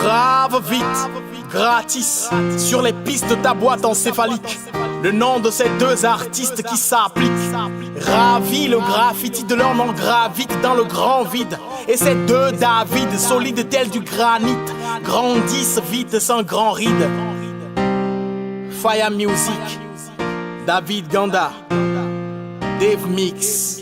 Grave vite, gratis, sur les pistes de ta boîte encéphalique. Le nom de ces deux artistes qui s'appliquent. Ravi, le graffiti de leur nom gravite dans le grand vide. Et ces deux David, solides tels du granit, grandissent vite sans grand ride. Fire Music, David Ganda, Dave Mix.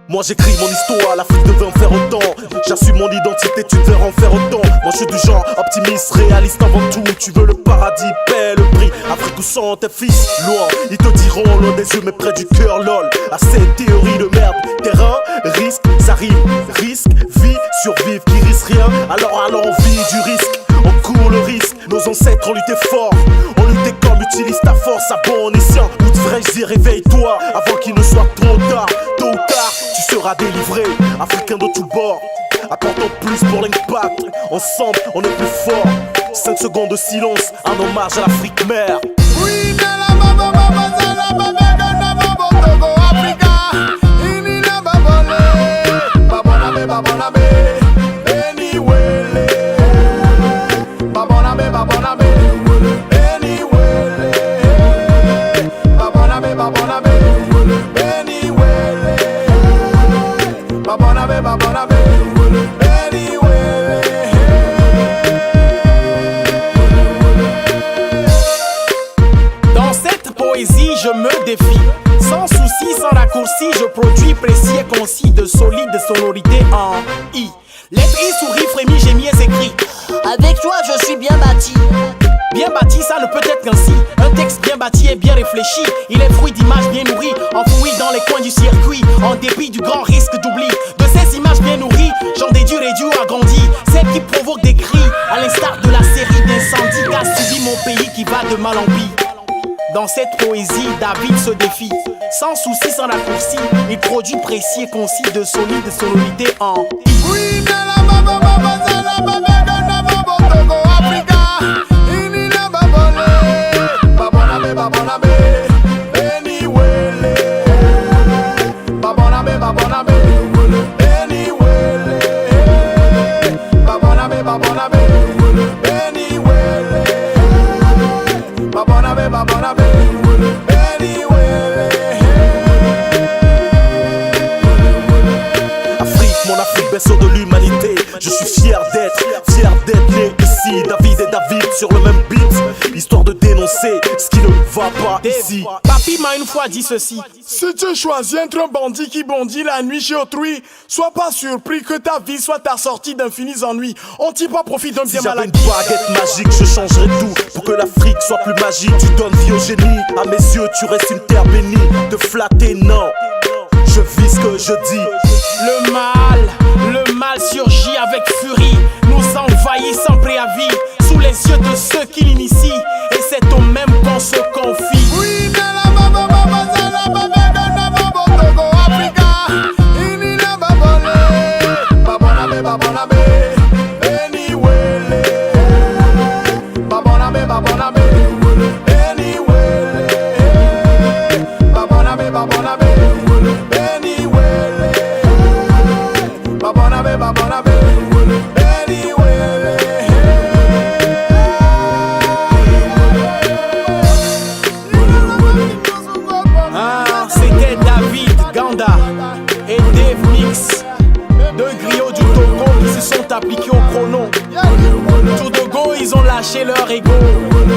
Moi j'écris mon histoire, l'Afrique devait en faire autant. J'assume mon identité, tu devrais en faire autant. Moi je suis du genre optimiste, réaliste avant tout. Tu veux le paradis, paie le prix. Afrique où sont tes fils, loin. Ils te diront loin des yeux mais près du cœur, lol. À cette théorie de merde, terrain, risque, ça rime. Risque, vie, survivre, qui risque rien. Alors à l'envie du risque, on court le risque. Nos ancêtres ont lutté fort, on luttait comme utilise ta force à bon escient. Où devrais-je dire réveille-toi avant qu'il ne soit trop tard. Tôt ou tard, tu seras délivré, africain de tous bords. Apportons plus pour l'impact, ensemble on est plus fort. 5 secondes de silence, un hommage à l'Afrique mère. Dans cette poésie, je me défie. Sans souci, sans raccourci, je produis précis et concis de solides sonorités en I. Lettres I, souris, frémis, gémis et écrit. Avec toi, je suis bien bâti. Bien bâti, ça ne peut être qu'ainsi. Un texte bien bâti et bien réfléchi. Il est fruit d'images bien nourries, enfouies dans les coins du circuit. En dépit du grand risque d'oubli. De ces images bien nourries, j'en déduis réduit ou agrandi. Celles qui provoquent des cris, à l'instar de la série d'incendies qu'a subi mon pays qui va de mal en pis. Dans cette poésie, David se défie. Sans souci, sans raccourci, il produit précis et concis de solides sonorités en I. Afrique, mon Afrique, berceau de l'humanité. Je suis fier d'être né ici. David et David sur le même beat, histoire de dénoncer ce qui ne va pas ici. Papi m'a une fois dit ceci. Si tu choisis entre un bandit qui bondit la nuit chez autrui, sois pas surpris que ta vie soit ta sortie d'infinis ennuis. On t'y pas profite d'un bien Si j'avais mal une baguette magique, je changerais tout pour que l'Afrique soit plus magique. Tu donnes vie au génie, à mes yeux tu restes une terre bénie. Te flatter, non, je vis ce que je dis. Le mal surgit avec furie, nous envahit sans préavis, sous les yeux de ceux qui l'initient, et c'est aux mêmes qu'on se confie. C'était David Ganda et Dave Mix, deux griots du Togo qui se sont appliqués au chrono. Tout de go, ils ont lâché leur ego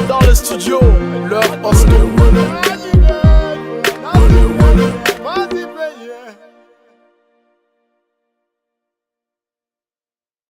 dans le studio, leur hosto.